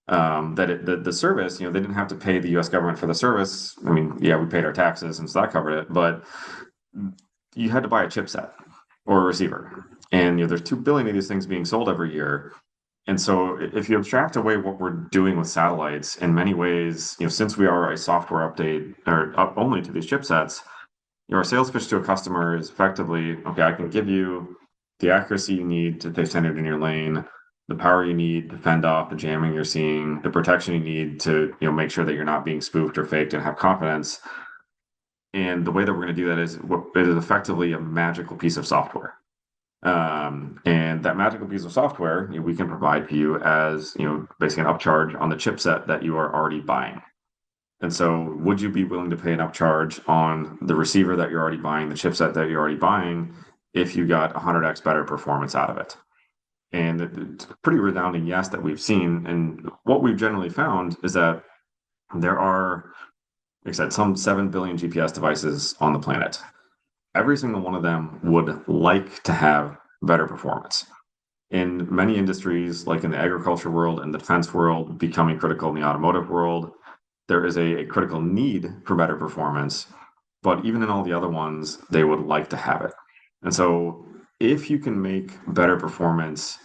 The service, they didn't have to pay the US government for the service. I mean, yeah, we paid our taxes and so that covered it, but you had to buy a chipset or a receiver. And there's 2 billion of these things being sold every year. And so if you abstract away what we're doing with satellites, in many ways, since we are a software update or up only to these chipsets, our sales pitch to a customer is effectively, okay, I can give you the accuracy you need to stay centered in your lane, the power you need to fend off the jamming you're seeing, the protection you need to, make sure that you're not being spoofed or faked and have confidence. And the way that we're going to do that is it is effectively a magical piece of software. And that magical piece of software, we can provide to you as, basically an upcharge on the chipset that you are already buying. And so would you be willing to pay an upcharge on the receiver that you're already buying, the chipset that you're already buying, if you got 100x better performance out of it? And it's a pretty resounding yes that we've seen. And what we've generally found is that there are, like I said, some 7 billion GPS devices on the planet. Every single one of them would like to have better performance. In many industries, like in the agriculture world and the defense world, becoming critical in the automotive world, there is a critical need for better performance. But even in all the other ones, they would like to have it. And so if you can make better performance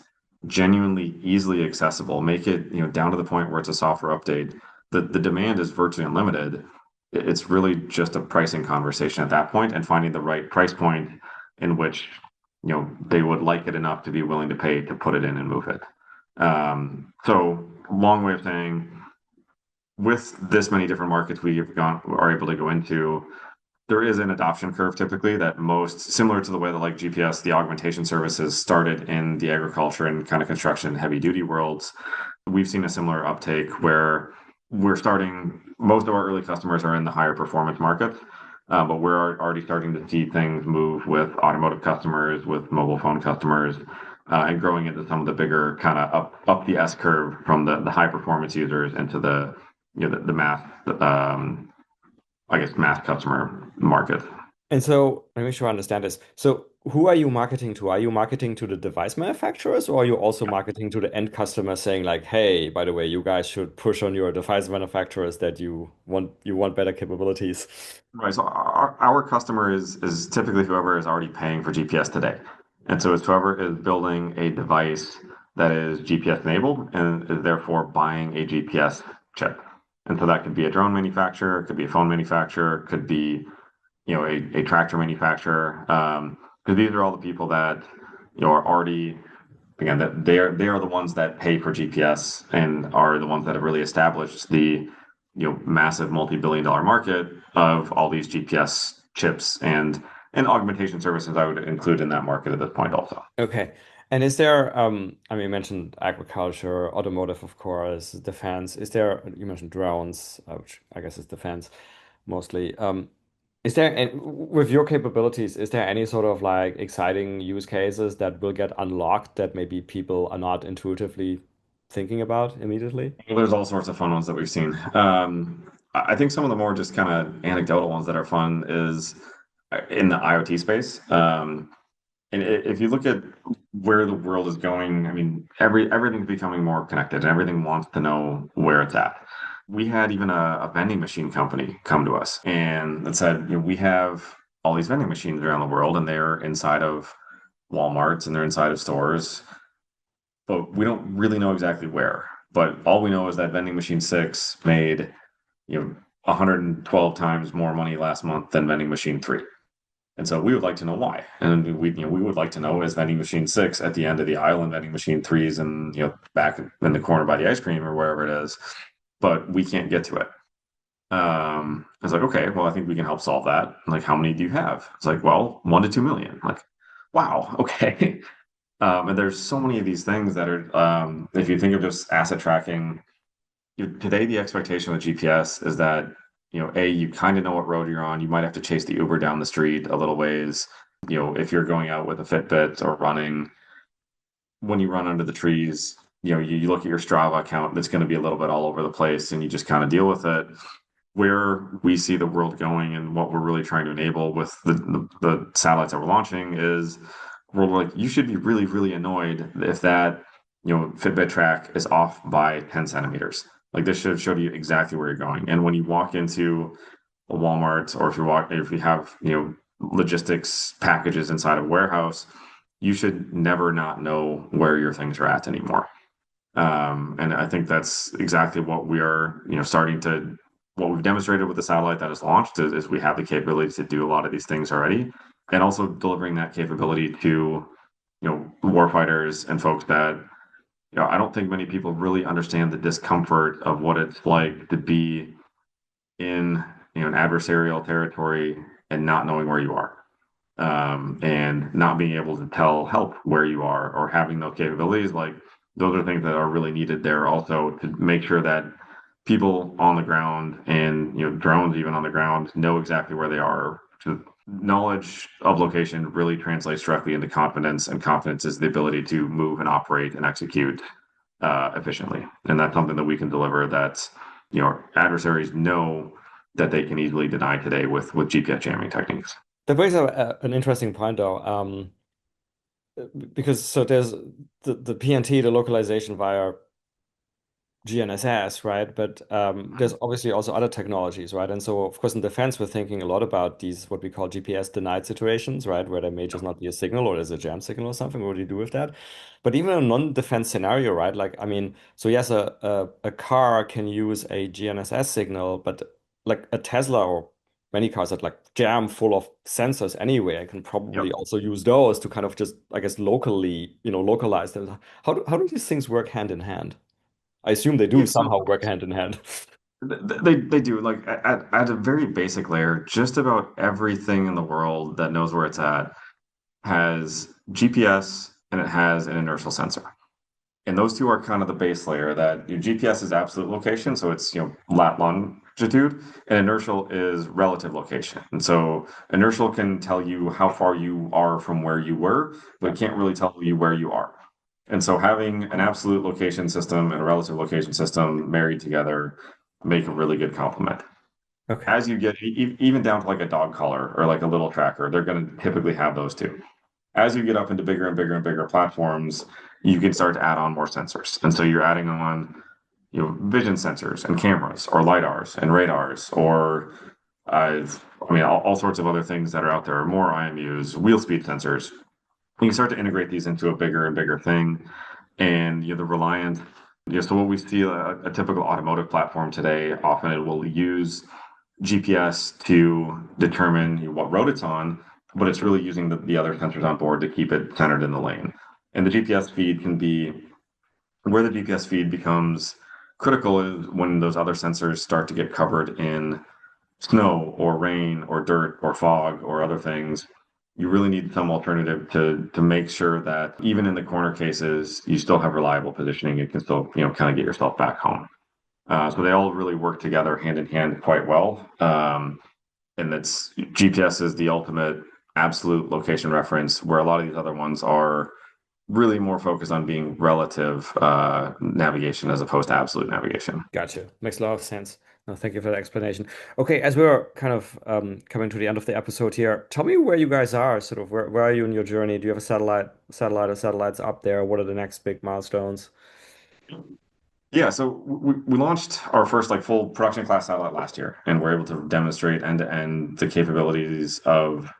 genuinely easily accessible, make it down to the point where it's a software update, the demand is virtually unlimited. It's really just a pricing conversation at that point and finding the right price point in which they would like it enough to be willing to pay to put it in and move it. So long way of saying, with this many different markets are able to go into, there is an adoption curve typically that most similar to the way that like GPS, the augmentation services started in the agriculture and kind of construction heavy duty worlds. We've seen a similar uptake where most of our early customers are in the higher performance markets, but we're already starting to see things move with automotive customers, with mobile phone customers. and growing into some of the bigger kind of up the S curve from the high performance users into the the mass I guess mass customer market. And so let me make sure I understand this. So who are you marketing to? Are you marketing to the device manufacturers, or are you also marketing to the end customer saying like, hey, by the way, you guys should push on your device manufacturers that you want better capabilities? Right. So our customer is typically whoever is already paying for GPS today. And so it's whoever is building a device that is GPS enabled and is therefore buying a GPS chip. And so that could be a drone manufacturer, it could be a phone manufacturer, it could be, a tractor manufacturer. Because these are all the people that, are already, again, that they are the ones that pay for GPS and are the ones that have really established the massive multi-billion dollar market of all these GPS chips and augmentation services I would include in that market at this point also. Okay. And is there, I mean, you mentioned agriculture, automotive, of course, defense. Is there, you mentioned drones, which I guess is defense mostly. Is there, with your capabilities, is there any sort of like exciting use cases that will get unlocked that maybe people are not intuitively thinking about immediately? Well, there's all sorts of fun ones that we've seen. I think some of the more just kind of anecdotal ones that are fun is in the IoT space. And if you look at where the world is going, I mean, everything's becoming more connected and everything wants to know where it's at. We had even a vending machine company come to us and it said, we have all these vending machines around the world and they're inside of Walmarts and they're inside of stores, but we don't really know exactly where. But all we know is that vending machine 6 made, 112 times more money last month than vending machine 3. And so we would like to know why. And we would like to know, is vending machine 6 at the end of the aisle and vending machine 3's and back in the corner by the ice cream or wherever it is, but we can't get to it. I was like, okay, well, I think we can help solve that. Like, how many do you have? It's like, well, 1 to 2 million. Like, wow, okay. And there's so many of these things that are, if you think of just asset tracking, today the expectation with GPS is that, you kind of know what road you're on. You might have to chase the Uber down the street a little ways. If you're going out with a Fitbit or running, when you run under the trees, you look at your Strava account, that's going to be a little bit all over the place and you just kind of deal with it. Where we see the world going and what we're really trying to enable with the satellites that we're launching is we're like, you should be really, really annoyed if that, Fitbit track is off by 10 centimeters. Like this should have showed you exactly where you're going. And when you walk into a Walmart or if you have, logistics packages inside a warehouse, you should never not know where your things are at anymore. And I think that's exactly what we are, what we've demonstrated with the satellite that is launched is we have the capability to do a lot of these things already, and also delivering that capability to, warfighters and folks that, I don't think many people really understand the discomfort of what it's like to be in, an adversarial territory and not knowing where you are. And not being able to tell help where you are or having those capabilities, like those are things that are really needed there also to make sure that people on the ground and drones even on the ground know exactly where they are. Knowledge of location really translates directly into confidence, and confidence is the ability to move and operate and execute efficiently. And that's something that we can deliver that adversaries know that they can easily deny today with GPS jamming techniques. That brings up an interesting point, though, because so there's the PNT, the localization via GNSS, right? But there's obviously also other technologies, right? And so, of course, in defense, we're thinking a lot about these what we call GPS denied situations, right? Where there may just not be a signal or there's a jam signal or something. What do you do with that? But even in a non-defense scenario, right? Like, I mean, so yes, a car can use a GNSS signal, but like a Tesla or many cars that like jam full of sensors anyway, I can probably Yep. also use those to kind of just, I guess, locally, localize them. How do these things work hand in hand? I assume they do Yeah, so somehow work hand in hand. they do, like at a very basic layer, just about everything in the world that knows where it's at has GPS and it has an inertial sensor. And those two are kind of the base layer that your GPS is absolute location, so it's lat longitude, and inertial is relative location. And so inertial can tell you how far you are from where you were, but Yeah. it can't really tell you where you are. And so having an absolute location system and a relative location system married together make a really good complement. Okay. As you get even down to like a dog collar or like a little tracker, they're going to typically have those too. As you get up into bigger and bigger and bigger platforms, you can start to add on more sensors. And so you're adding on, vision sensors and cameras or lidars and radars or all sorts of other things that are out there, more IMUs, wheel speed sensors. You can start to integrate these into a bigger and bigger thing. And the reliant, so what we see a typical automotive platform today, often it will use GPS to determine what road it's on, but it's really using the other sensors on board to keep it centered in the lane. And the GPS feed can be where the GPS feed becomes critical is when those other sensors start to get covered in snow or rain or dirt or fog or other things. You really need some alternative to make sure that even in the corner cases, you still have reliable positioning. You can still, kind of get yourself back home. So they all really work together hand in hand quite well. And that's GPS is the ultimate absolute location reference, where a lot of these other ones are really more focused on being relative navigation as opposed to absolute navigation. Gotcha. Makes a lot of sense. No, thank you for the explanation. Okay, as we're kind of coming to the end of the episode here, tell me where you guys are. Sort of where are you in your journey? Do you have a satellite or satellites up there? What are the next big milestones? Yeah, so we launched our first like full production class satellite last year, and we're able to demonstrate end to end the capabilities of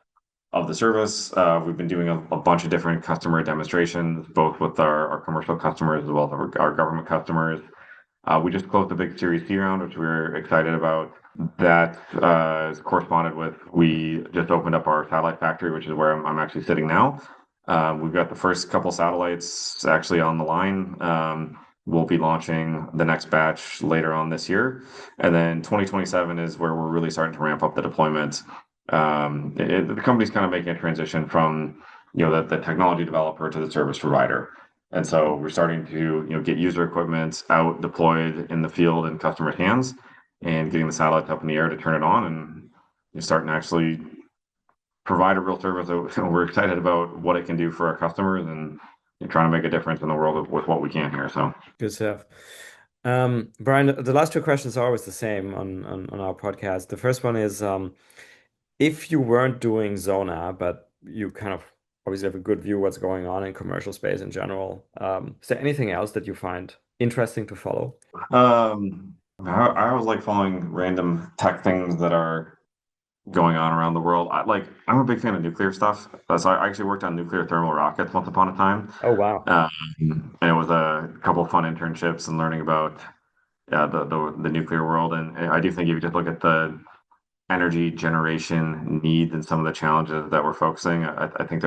the service. We've been doing a bunch of different customer demonstrations, both with our commercial customers as well as our government customers. We just closed a big Series C round, which we were excited about. That is corresponded with, we just opened up our satellite factory, which is where I'm actually sitting now. We've got the first couple satellites actually on the line. We'll be launching the next batch later on this year. And then 2027 is where we're really starting to ramp up the deployment. The company's kind of making a transition from, the technology developer to the service provider. And so we're starting to, get user equipment out deployed in the field in customers' hands and getting the satellites up in the air to turn it on, and you're starting to actually provide a real service. We're excited about what it can do for our customers, and trying to make a difference in the world with what we can here. So Good stuff. Brian, the last two questions are always the same on our podcast. The first one is if you weren't doing Xona, but you kind of obviously have a good view what's going on in commercial space in general, is there anything else that you find interesting to follow? I always like following random tech things that are going on around the world. I'm a big fan of nuclear stuff. So I actually worked on nuclear thermal rockets once upon a time. Oh, wow. And it was a couple of fun internships and learning about the nuclear world. And I do think if you just look at the energy generation needs and some of the challenges that we're focusing, I think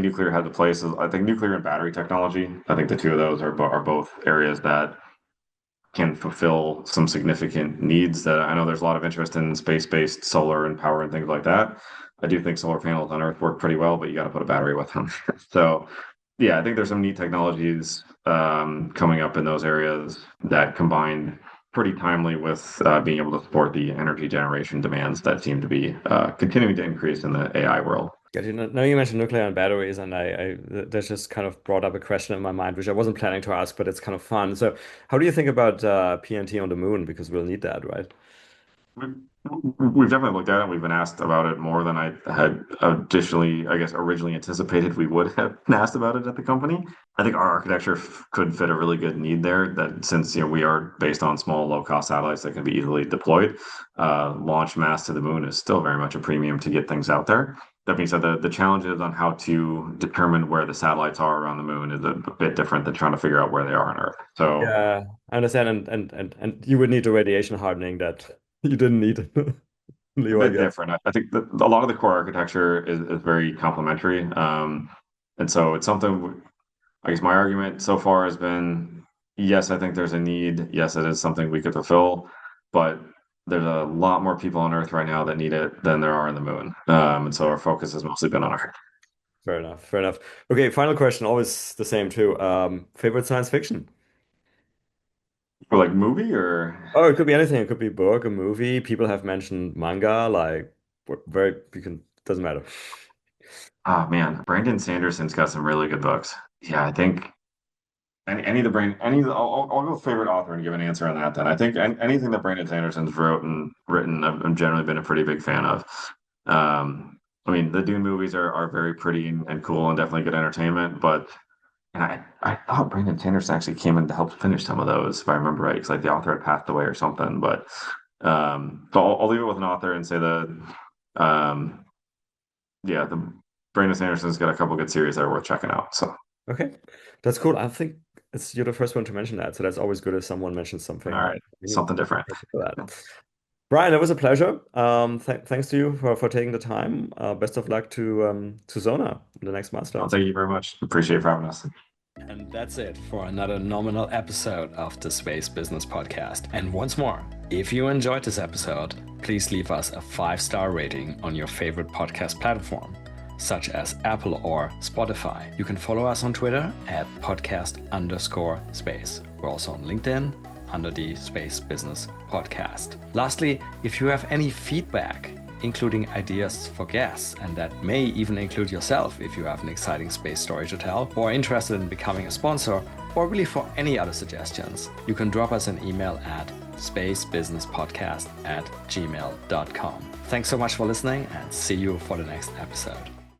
nuclear has a place. I think nuclear and battery technology, I think the two of those are both areas that can fulfill some significant needs. That I know there's a lot of interest in space-based solar and power and things like that. I do think solar panels on Earth work pretty well, but you got to put a battery with them. So yeah, I think there's some neat technologies coming up in those areas that combine pretty timely with being able to support the energy generation demands that seem to be continuing to increase in the AI world. Got you. Now you mentioned nuclear and batteries, and that's just kind of brought up a question in my mind, which I wasn't planning to ask, but it's kind of fun. So, how do you think about PNT on the moon? Because we'll need that, right? We- We've definitely looked at it. We've been asked about it more than I had additionally, I guess, originally anticipated we would have been asked about it at the company. I think our architecture could fit a really good need there. That since we are based on small, low-cost satellites that can be easily deployed, launch mass to the moon is still very much a premium to get things out there. That being said, the challenges on how to determine where the satellites are around the moon is a bit different than trying to figure out where they are on Earth. So Yeah, I understand, and you would need the radiation hardening that you didn't need, a Leo, I bit guess. different. I think that a lot of the core architecture is very complementary. And so it's something, I guess my argument so far has been, yes, I think there's a need. Yes, it is something we could fulfill, but there's a lot more people on Earth right now that need it than there are on the moon. And so our focus has mostly been on Earth. Fair enough. Fair enough. Okay, final question, always the same too. Favorite science fiction? For like movie or Oh, it could be anything. It could be a book, a movie. People have mentioned manga, like very you can doesn't matter. oh man, Brandon Sanderson's got some really good books. yeah, I think any of the brain, I'll go favorite author and give an answer on that then. I think anything that Brandon Sanderson's wrote and written, I've generally been a pretty big fan of. I mean, the Dune movies are very pretty and cool and definitely good entertainment, but and I thought Brandon Sanderson actually came in to help finish some of those, if I remember right, because like the author had passed away or something. But so I'll leave it with an author and say um, yeah, the Brandon Sanderson's got a couple good series that are worth checking out. So Okay, that's cool. I think you're the first one to mention that, so that's always good if someone mentions all something right, new. something different. Thank you for that. Brian, it was a pleasure. Thanks to you for taking the time. Best of luck to Xona in the next milestone. Thank you very much. Appreciate you for having us. And that's it for another nominal episode of the Space Business Podcast. And once more, if you enjoyed this episode, please leave us a 5-star rating on your favorite podcast platform, such as Apple or Spotify. You can follow us on Twitter at podcast_space. We're also on LinkedIn under the Space Business Podcast. Lastly, if you have any feedback, including ideas for guests, and that may even include yourself if you have an exciting space story to tell, or interested in becoming a sponsor, or really for any other suggestions, you can drop us an email at spacebusinesspodcast@gmail.com. Thanks so much for listening, and see you for the next episode.